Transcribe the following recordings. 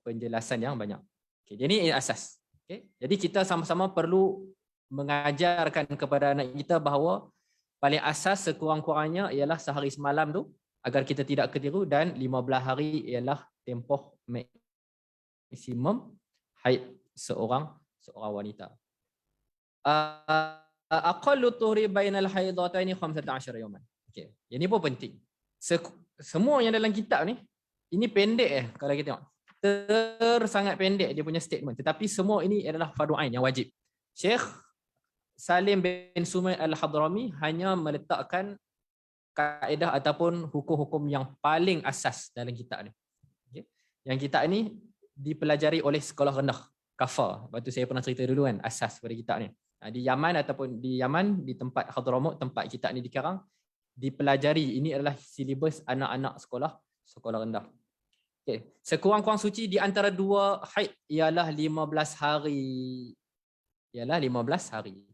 penjelasan yang banyak. Okay, jadi ini asas. Okay. Jadi kita sama-sama perlu mengajarkan kepada anak kita bahawa paling asas sekurang-kurangnya ialah sehari semalam tu agar kita tidak keliru, dan 15 hari ialah tempoh maksimum haid seorang wanita. Aqallu tuhri bainal haidataini 15 yawman. Okey. Yang ni pun penting. Semua yang dalam kitab ni ini pendek kalau kita tengok. Sangat pendek dia punya statement, tetapi semua ini adalah fardu ain yang wajib. Syekh Salim bin Sumail Al-Hadrami hanya meletakkan kaedah ataupun hukum-hukum yang paling asas dalam kitab ni. Okay. Yang kitab ni dipelajari oleh sekolah rendah kafar. Lepas tu saya pernah cerita dulu kan asas pada kitab ni. Di Yaman ataupun di Yaman, di tempat Hadramaut, tempat kitab ni dikarang, dipelajari. Ini adalah silibus anak-anak sekolah rendah. Okay. Sekurang-kurang suci di antara dua haid ialah 15 hari. Ialah 15 hari.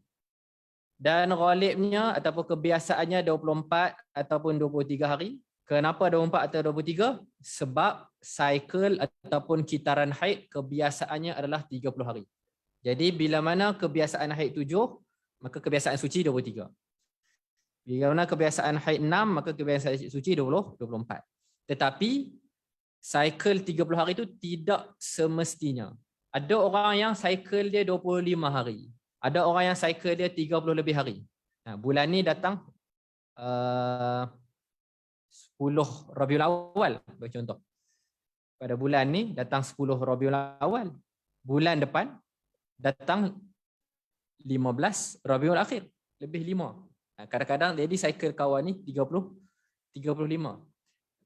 Dan ghalibnya ataupun kebiasaannya 24 ataupun 23 hari. Kenapa 24 atau 23? Sebab cycle ataupun kitaran haid kebiasaannya adalah 30 hari. Jadi bila mana kebiasaan haid 7, maka kebiasaan suci 23. Bila mana kebiasaan haid 6, maka kebiasaan suci 24. Tetapi cycle 30 hari itu tidak semestinya. Ada orang yang cycle dia 25 hari. Ada orang yang cycle dia 30 lebih hari. Bulan ni datang 10 Rabiul Awal, bercontoh. Pada bulan ni datang 10 Rabiul Awal. Bulan depan datang 15 Rabiul Akhir, lebih 5. Kadang-kadang jadi cycle kawan ni 35.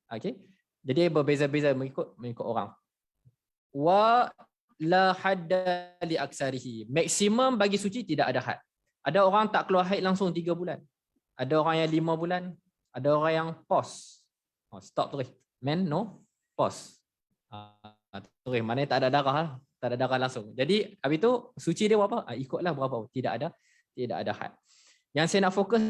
Okey. Jadi berbeza-beza mengikut orang. Wa la hadda li aksarihi. Maksimum bagi suci tidak ada had. Ada orang tak keluar haid langsung 3 bulan. Ada orang yang 5 bulan. Ada orang yang pause. Stop tulis. Men no pause. Tulis maknanya tak ada darah lah. Tak ada darah langsung. Jadi habis tu suci dia berapa? Ikutlah berapa. Tidak ada had. Yang saya nak fokus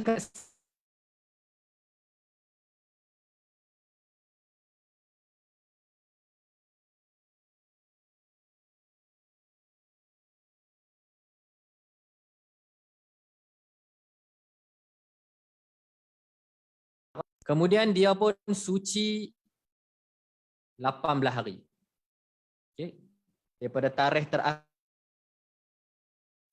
kemudian dia pun suci 18 hari. Okay. Daripada tarikh terakhir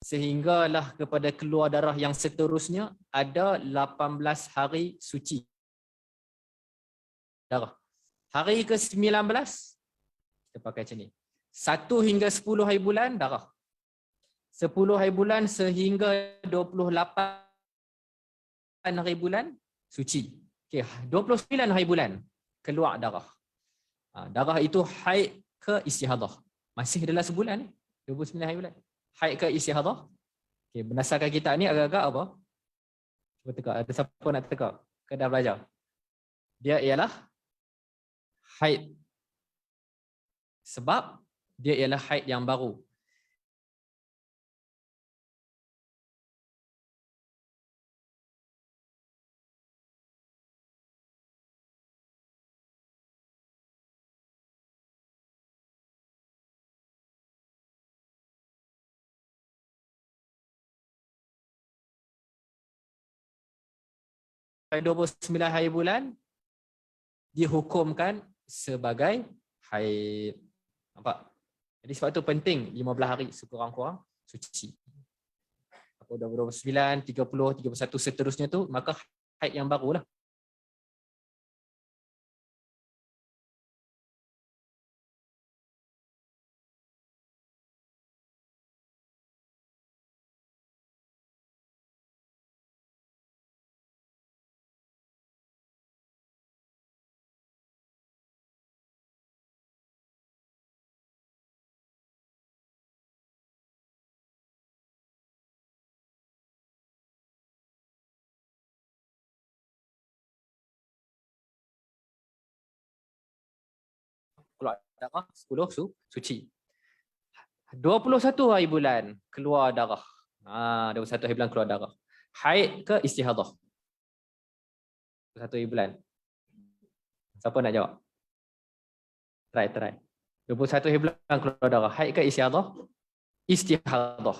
sehinggalah kepada keluar darah yang seterusnya ada 18 hari suci darah. Hari ke-19 kita pakai macam ni. 1 hingga 10 hari bulan darah. 10 hari bulan sehingga 28 hari bulan suci. Okey, 29 hari bulan keluar darah. Darah itu haid ke istihadah. Masih dalam sebulan ni. 29 hari bulan. Haid ke istihadah. Okey, berdasarkan kitab ni agak-agak apa? Cuba teka. Ada siapa nak teka? Ke dah belajar? Dia ialah haid. Sebab dia ialah haid yang baru. Pada 29 hari bulan dihukumkan sebagai haid. Nampak? Jadi sebab tu penting 15 hari sekurang-kurang suci. Apa 29, 30, 31 seterusnya tu maka haid yang barulah. Keluar darah 10 suci. 21 hari bulan keluar darah. 21 hari bulan keluar darah. Haid ke istihadah? 21 hari bulan. Siapa nak jawab? Try. 21 hari bulan keluar darah. Haid ke istihadah? Istihadah.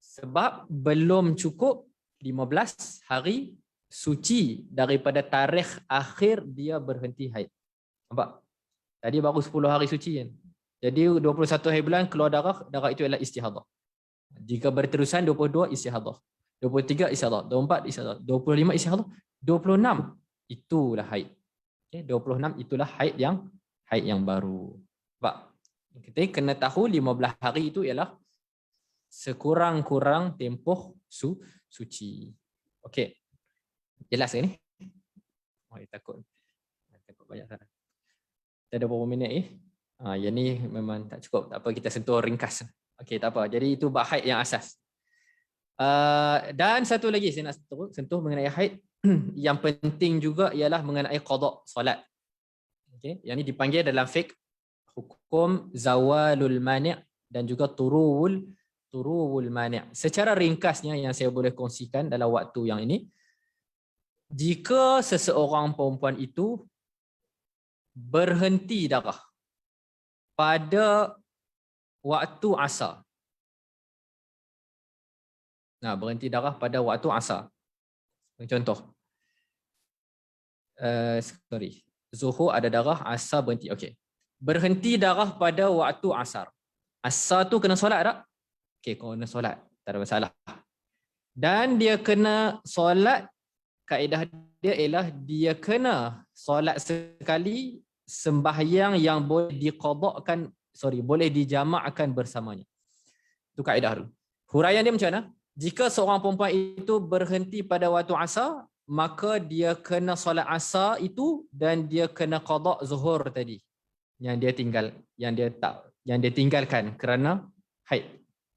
Sebab belum cukup 15 hari suci daripada tarikh akhir dia berhenti haid. Nampak? Tadi baru 10 hari suci kan. Jadi 21 hari bulan keluar darah, darah itu adalah istihadah. Jika berterusan 22 istihadah. 23 istihadah, 24 istihadah, 25 istihadah, 26 itulah haid. Okay, 26 itulah haid yang baru. Nampak? Kita kena tahu 15 hari itu ialah sekurang-kurang tempoh suci. Okey. Jelas ke ni? Oh, takut banyak sangat. Kita ada berapa minit yang ni memang tak cukup. Tak apa, kita sentuh ringkas. Okey, tak apa. Jadi itu bab haid yang asas. Dan satu lagi saya nak sentuh mengenai haid yang penting juga ialah mengenai qada solat. Okey, yang ni dipanggil dalam fiqh hukum zawalul mani' dan juga turul mani'. Secara ringkasnya yang saya boleh kongsikan dalam waktu yang ini, jika seseorang perempuan itu berhenti darah pada waktu asar. Nah, berhenti darah pada waktu asar. Contoh. Zuhur ada darah, asar berhenti. Okey. Berhenti darah pada waktu asar. Asar tu kena solat tak? Okey, kena solat. Tak ada masalah. Dan dia kena solat, kaedah dia ialah dia kena solat sekali sembahyang yang boleh diqadakkan, boleh dijamakkan bersamanya. Itu kaedah tu. Huraian dia macam mana? Jika seorang perempuan itu berhenti pada waktu asar, maka dia kena solat asar itu dan dia kena qada zuhur tadi yang dia tinggalkan kerana haid,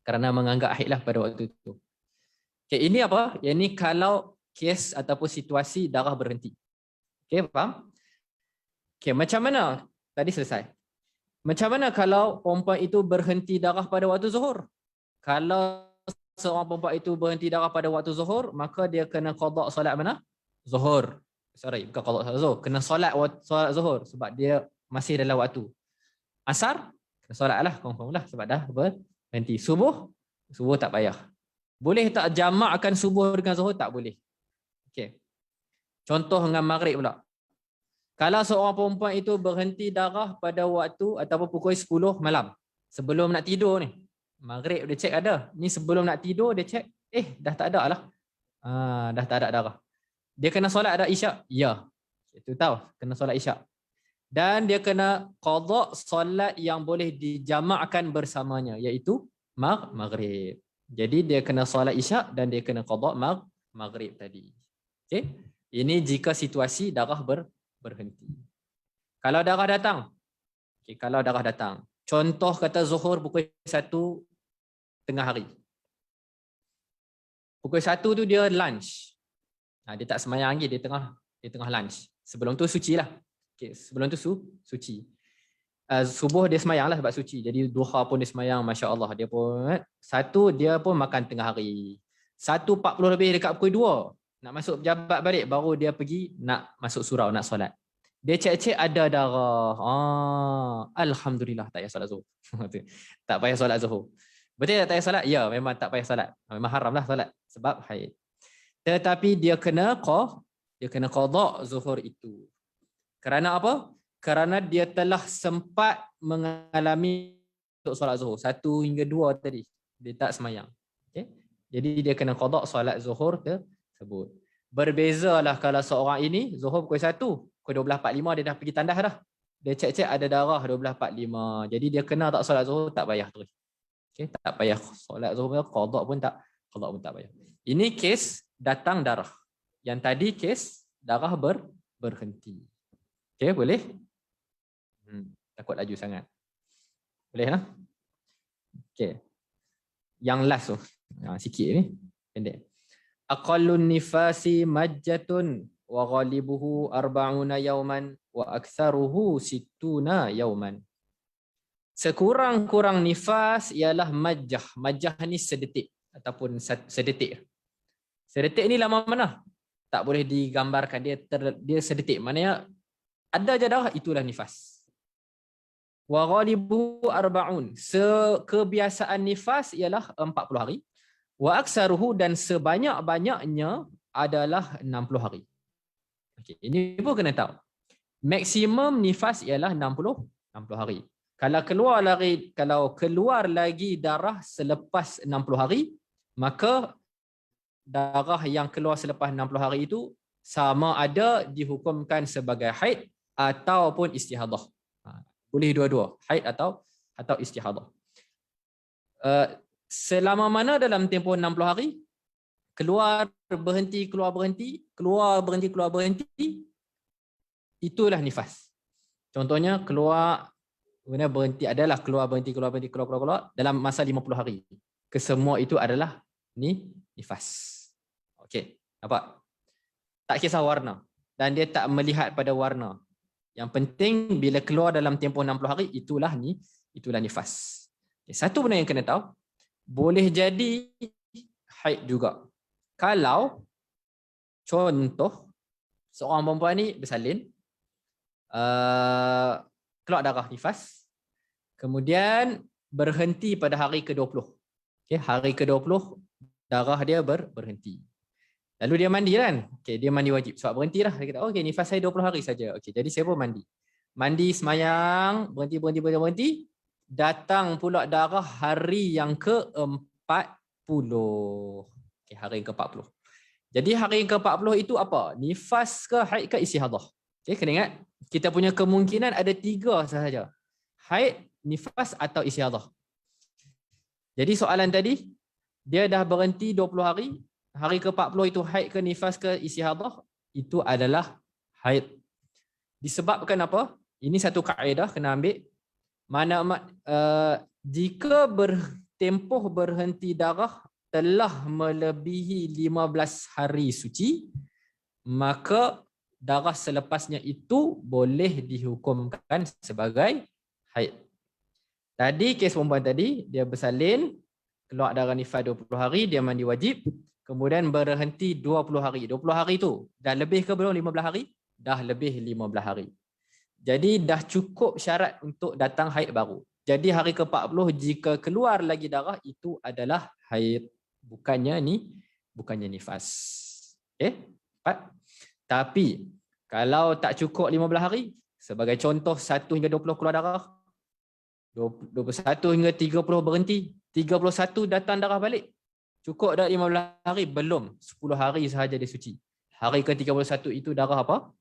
kerana menganggap haid lah pada waktu itu. Okay, ini apa? Yang ini kalau kes ataupun situasi darah berhenti. Okay, faham? Okay, macam mana? Tadi selesai. Macam mana kalau perempuan itu berhenti darah pada waktu zuhur? Kalau seorang perempuan itu berhenti darah pada waktu zuhur, maka dia kena qada solat mana? Zuhur. Bukan qada solat zuhur. Kena solat zuhur sebab dia masih dalam waktu. Asar, kena solat lah, confirm lah sebab dah berhenti. Subuh tak payah. Boleh tak jamakkan subuh dengan zuhur? Tak boleh. Okey. Contoh dengan maghrib pula. Kalau seorang perempuan itu berhenti darah pada waktu ataupun pukul 10 malam, sebelum nak tidur ni, maghrib dia cek ada. Ni sebelum nak tidur dia cek, dah tak ada lah. Dah tak ada darah. Dia kena solat ada isyak? Ya. Itu tahu, kena solat isyak. Dan dia kena qada solat yang boleh dijamakkan bersamanya, iaitu maghrib. Jadi dia kena solat isyak dan dia kena qada maghrib tadi. Okey? Ini jika situasi darah berhenti. Kalau darah datang. Okey, kalau darah datang. Contoh kata zuhur pukul 1 tengah hari. Pukul 1 tu dia lunch. Dia tak semayang lagi, dia tengah lunch. Sebelum tu suci lah. Okay, sebelum tu suci. Subuh dia semayang lah sebab suci. Jadi duha pun dia semayang, Masya Allah. Dia pun makan tengah hari. 1.40 lebih dekat pukul 2. Nak masuk pejabat balik, baru dia pergi nak masuk surau, nak solat. Dia cek-cek ada darah. Alhamdulillah tak payah solat zuhur. Tak payah solat zuhur. Betul tak payah solat? Ya, memang tak payah solat. Memang haram lah solat sebab haid. Tetapi dia kena qada zuhur itu. Kerana apa? Kerana dia telah sempat mengalami untuk solat zuhur 1 hingga 2 tadi. Dia tak semayang. Okay? Jadi dia kena qada solat zuhur tersebut. Berbezalah kalau seorang ini zuhur pukul 1, pukul 12.45 dia dah pergi tandas dah. Dia cek-cek ada darah 12.45. Jadi dia kena tak solat zuhur, tak payah terus. Okay? Tak payah solat zuhur, qada pun tak payah. Ini kes datang darah. Yang tadi kes darah berhenti. Okey, boleh? Takut laju sangat. Boleh lah? Okey. Yang last tu. Sikit ni. Pendek. Aqallun nifasi majjatun wa ghalibuhu arba'una yauman wa aktsaruhu sittuna yauman. Sekurang-kurang nifas ialah majjah. Majjah ni sedetik ataupun sedetik. Sedetik ni lama mana? Tak boleh digambarkan, dia sedetik. Maknanya ada je darah, itulah nifas. Wa ghalibuhu arba'un. Kebiasaan nifas ialah 40 hari. Wa aksaruhu, dan sebanyak-banyaknya adalah 60 hari. Okey, ini pun kena tahu. Maksimum nifas ialah 60 hari. Kalau keluar lagi darah selepas 60 hari, maka darah yang keluar selepas 60 hari itu sama ada dihukumkan sebagai haid ataupun istihadah. Boleh dua-dua, haid atau istihadah. Selama mana dalam tempoh 60 hari, keluar berhenti, keluar berhenti, itulah nifas. Contohnya keluar, kemudian berhenti, adalah keluar berhenti, keluar dalam masa 50 hari. Kesemua itu adalah nifas. Okey, nampak? Tak kisah warna, dan dia tak melihat pada warna. Yang penting bila keluar dalam tempoh 60 hari, itulah nifas. Okay, satu benda yang kena tahu, boleh jadi haid juga. Kalau contoh seorang perempuan ni bersalin, keluar darah nifas, kemudian berhenti pada hari ke-20. Okay, hari ke-20 darah dia berhenti. Lalu dia mandi kan? Okay, dia mandi wajib sebab berhentilah. Dia kata, okay, nifas saya 20 hari saja. Okay, jadi saya pun mandi. Mandi, semayang, berhenti. Datang pula darah hari yang ke-40. Okay, hari yang ke-40. Jadi hari yang ke-40 itu apa? Nifas ke haid ke istihadah? Okay, kena ingat, kita punya kemungkinan ada 3 sahaja. Haid, nifas atau istihadah. Jadi soalan tadi, dia dah berhenti 20 hari. Hari ke-40 itu haid ke nifas ke istihadah? Itu adalah haid. Disebabkan apa? Ini satu kaedah kena ambil. Jika tempoh berhenti darah telah melebihi 15 hari suci, maka darah selepasnya itu boleh dihukumkan sebagai haid. Tadi kes perempuan tadi, dia bersalin, keluar darah nifas 20 hari, dia mandi wajib, kemudian berhenti 20 hari. 20 hari itu dah lebih ke belum 15 hari? Dah lebih 15 hari. Jadi dah cukup syarat untuk datang haid baru. Jadi hari ke-40 jika keluar lagi darah, itu adalah haid. Bukannya nifas. Okay? Tapi kalau tak cukup 15 hari, sebagai contoh 1 hingga 20 keluar darah, 21 hingga 30 berhenti, 31 datang darah balik, cukup dah 15 hari? Belum. 10 hari sahaja dia suci. Hari ke-31 itu darah apa?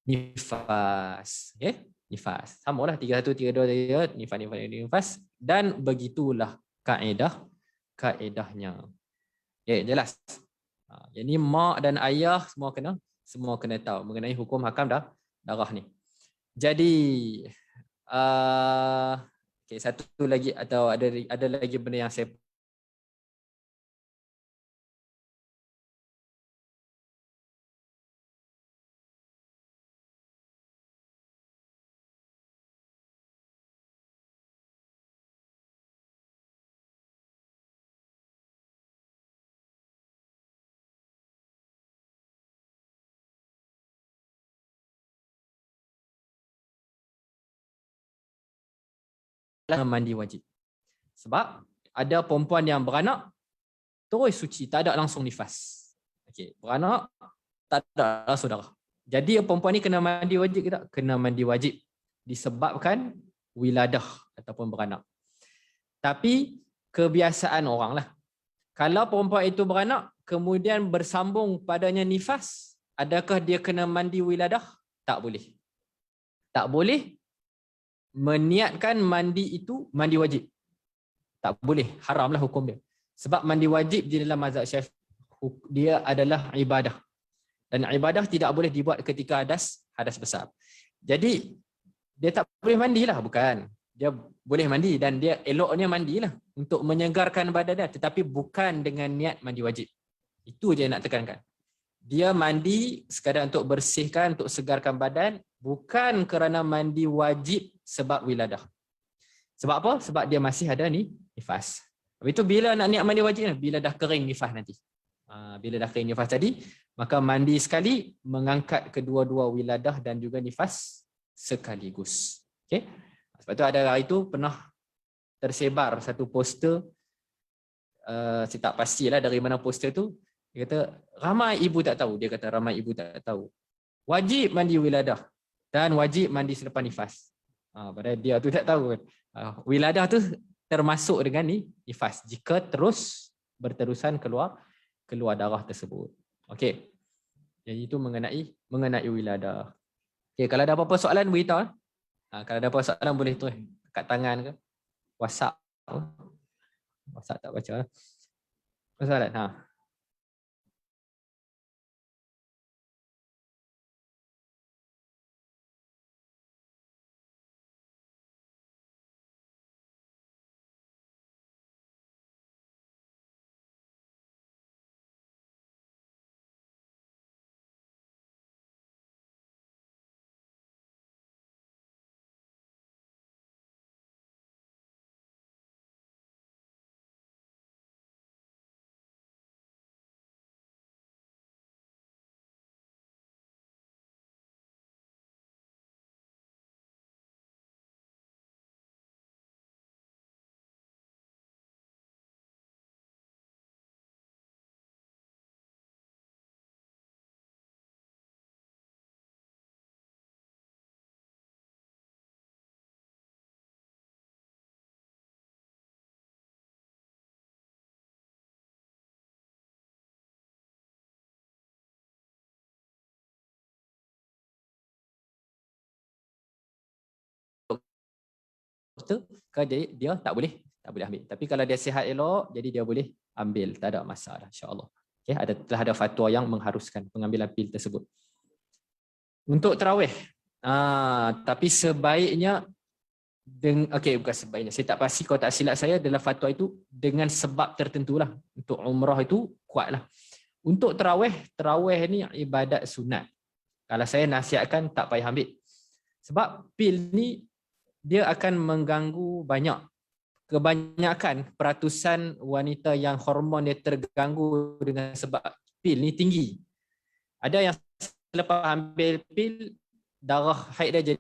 Nifas. Okay? Nifas. Sama lah 31, 32, nifas. Dan begitulah kaedahnya. Okay, jelas. Jadi mak dan ayah semua kena tahu mengenai hukum hakam darah ni. Jadi okay, satu lagi atau ada lagi benda yang saya mandi wajib. Sebab ada perempuan yang beranak terus suci, tak ada langsung nifas. Okey, beranak tak ada langsung darah. Jadi perempuan ni kena mandi wajib ke tak? Kena mandi wajib disebabkan wiladah ataupun beranak. Tapi kebiasaan orang lah. Kalau perempuan itu beranak kemudian bersambung padanya nifas, adakah dia kena mandi wiladah? Tak boleh. Tak boleh meniatkan mandi itu mandi wajib. Tak boleh, haramlah hukum dia. Sebab mandi wajib di dalam mazhab Syafi'i dia adalah ibadah. Dan ibadah tidak boleh dibuat ketika hadas besar. Jadi dia tak boleh mandilah, bukan. Dia boleh mandi dan dia eloknya mandilah untuk menyegarkan badan dia, tetapi bukan dengan niat mandi wajib. Itu je nak tekankan. Dia mandi sekadar untuk bersihkan, untuk segarkan badan, bukan kerana mandi wajib sebab wiladah. Sebab apa? Sebab dia masih ada nifas. Habis itu bila nak niat mandi wajib? Bila dah kering nifas nanti. Bila dah kering nifas tadi, maka mandi sekali mengangkat kedua-dua wiladah dan juga nifas sekaligus. Okey? Sebab tu ada hari tu pernah tersebar satu poster, saya tak pastilah dari mana poster tu. Dia kata ramai ibu tak tahu. Dia kata ramai ibu tak tahu. Wajib mandi wiladah dan wajib mandi selepas nifas. Padahal dia tu tak tahu. Wiladah tu termasuk dengan nifas jika terus berterusan keluar darah tersebut. Okey. Jadi itu mengenai wiladah. Okey, kalau ada apa-apa soalan beritahu. Kalau ada apa soalan boleh tulis kat tangan ke WhatsApp. WhatsApp tak baca. Soalan. Doktor, jadi dia tak boleh ambil. Tapi kalau dia sihat elok, jadi dia boleh ambil, tak ada masalah insya-Allah. Okey, telah ada fatwa yang mengharuskan pengambilan pil tersebut. Untuk tarawih, tapi sebaiknya okey, bukan sebaiknya. Saya tak pasti, kalau tak silap saya dalam fatwa itu dengan sebab tertentulah. Untuk umrah itu kuatlah. Untuk tarawih ni ibadat sunat. Kalau saya nasihatkan tak payah ambil. Sebab pil ni dia akan mengganggu banyak. Kebanyakan peratusan wanita yang hormon dia terganggu dengan sebab pil ni tinggi. Ada yang selepas ambil pil darah haid dia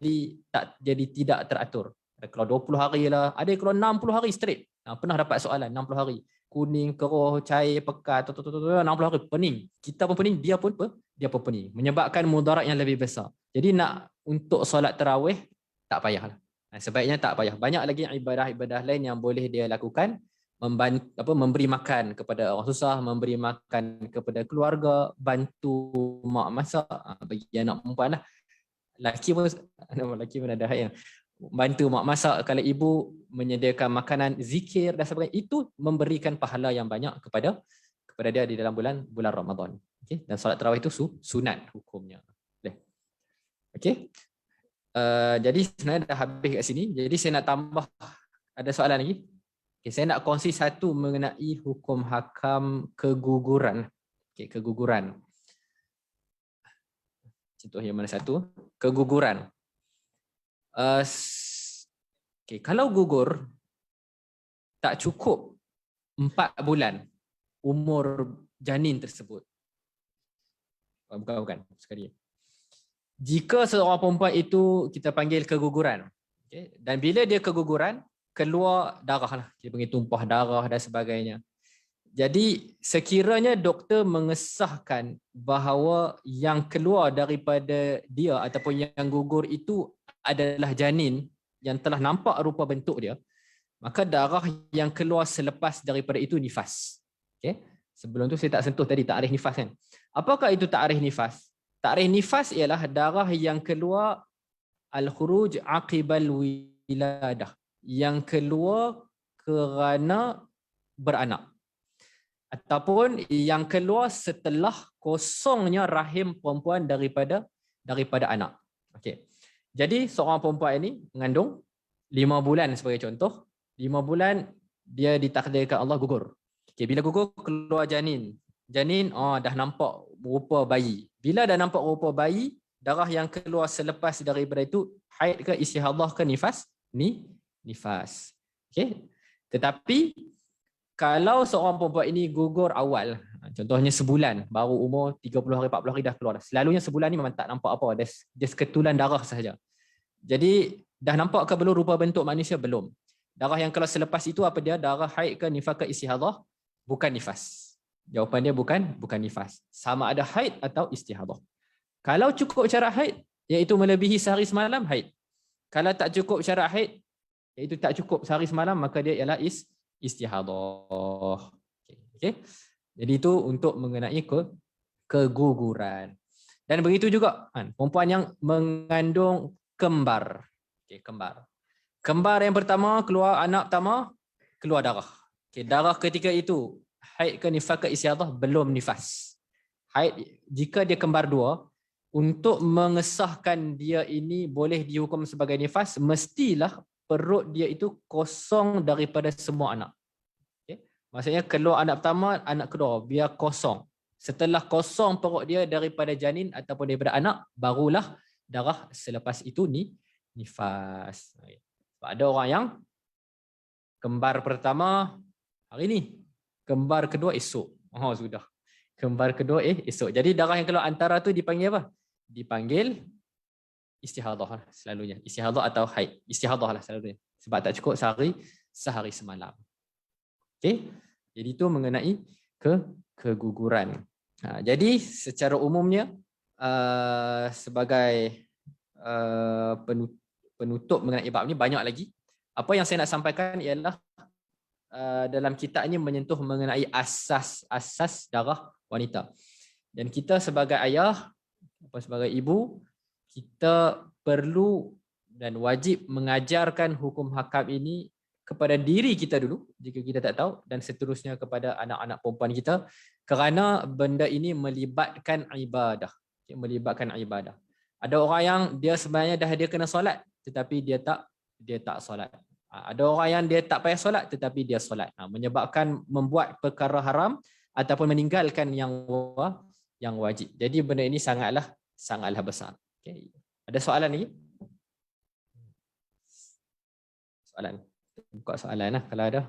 jadi tidak teratur. Ada keluar 20 hari lah, ada yang keluar 60 hari straight. Pernah dapat soalan 60 hari. Kuning, keruh, cair, pekat, 60 hari pening. Kita pun pening, dia pun pening. Menyebabkan mudarat yang lebih besar. Jadi untuk solat tarawih tak payahlah. Sebaiknya tak payah. Banyak lagi ibadah-ibadah lain yang boleh dia lakukan. Memberi makan kepada orang susah, memberi makan kepada keluarga, bantu mak masak, bagi anak perempuan lah. Laki pun ada hak yang bantu mak masak. Kalau ibu menyediakan makanan, zikir dan sebagainya, itu memberikan pahala yang banyak kepada dia di dalam bulan Ramadan. Okay? Dan solat tarawih itu sunat hukumnya. Okey. Jadi sebenarnya dah habis kat sini. Jadi saya nak tambah, ada soalan lagi? Okay, saya nak kongsi satu mengenai hukum hakam keguguran. Okay, keguguran. Contoh yang mana satu? Keguguran. Okay, kalau gugur tak cukup 4 bulan umur janin tersebut. Bukan sekali. Jika seorang perempuan itu kita panggil keguguran. Okay, dan bila dia keguguran, keluar darah lah. Kita panggil tumpah darah dan sebagainya. Jadi sekiranya doktor mengesahkan bahawa yang keluar daripada dia ataupun yang gugur itu adalah janin yang telah nampak rupa bentuk dia, maka darah yang keluar selepas daripada itu nifas. Okay? Sebelum tu saya tak sentuh tadi takrif nifas kan. Apakah itu takrif nifas? Takrif nifas ialah darah yang keluar al-khuruj aqibal wiladah, yang keluar kerana beranak, ataupun yang keluar setelah kosongnya rahim perempuan daripada anak. Okey. Jadi seorang perempuan ini mengandung 5 bulan sebagai contoh. 5 bulan dia ditakdirkan Allah gugur. Okey, bila gugur keluar janin. Janin dah nampak rupa bayi. Bila dah nampak rupa bayi, darah yang keluar selepas daripada itu haid ke istihadah ke nifas? Nifas. Okey. Tetapi kalau seorang perempuan ini gugur awal, contohnya sebulan, baru umur 30 hari, 40 hari dah keluar. Selalunya sebulan ni memang tak nampak apa, dia seketulan darah sahaja. Jadi Dah nampak ke belum rupa bentuk manusia? Belum. Darah yang kalau selepas itu apa dia? Darah haid ke nifas ke istihadah? Bukan nifas. Jawapan dia bukan nifas. Sama ada haid atau istihadah. Kalau cukup syarat haid, iaitu melebihi sehari semalam, haid. Kalau tak cukup syarat haid, iaitu tak cukup sehari semalam, maka dia ialah istihadah. Okay. Jadi itu untuk mengenai keguguran. Dan begitu juga perempuan yang mengandung kembar. Okay, kembar. Kembar yang pertama, keluar anak pertama, keluar darah. Okay, darah ketika itu, haid ke nifas ke istihadah, belum nifas. Haid, jika dia kembar dua, untuk mengesahkan dia ini boleh dihukum sebagai nifas, mestilah perut dia itu kosong daripada semua anak. Okay. Maksudnya keluar anak pertama, anak kedua, biar kosong. Setelah kosong perut dia daripada janin ataupun daripada anak, barulah darah selepas itu nifas. Sebab ada orang yang kembar pertama hari ni, kembar kedua esok. Oh sudah. Kembar kedua esok. Jadi darah yang keluar antara tu dipanggil apa? Dipanggil istihadah selalunya. Istihadah atau haid. Istihadah lah selalunya. Sebab tak cukup sehari semalam. Okey. Jadi itu mengenai keguguran. Jadi secara umumnya sebagai penutup mengenai bab ni banyak lagi. Apa yang saya nak sampaikan ialah dalam kitab ini menyentuh mengenai asas darah wanita. Dan kita sebagai ayah, sebagai ibu, kita perlu dan wajib mengajarkan hukum hakam ini kepada diri kita dulu jika kita tak tahu, dan seterusnya kepada anak-anak perempuan kita, kerana benda ini melibatkan ibadah. Melibatkan ibadah. Ada orang yang dia sebenarnya dia kena solat tetapi dia tak solat. Ada orang yang dia tak payah solat tetapi dia solat. Menyebabkan membuat perkara haram ataupun meninggalkan yang wajib. Jadi benda ini sangatlah besar. Okay. Ada soalan lagi? Soalan. Buka soalan lah kalau ada.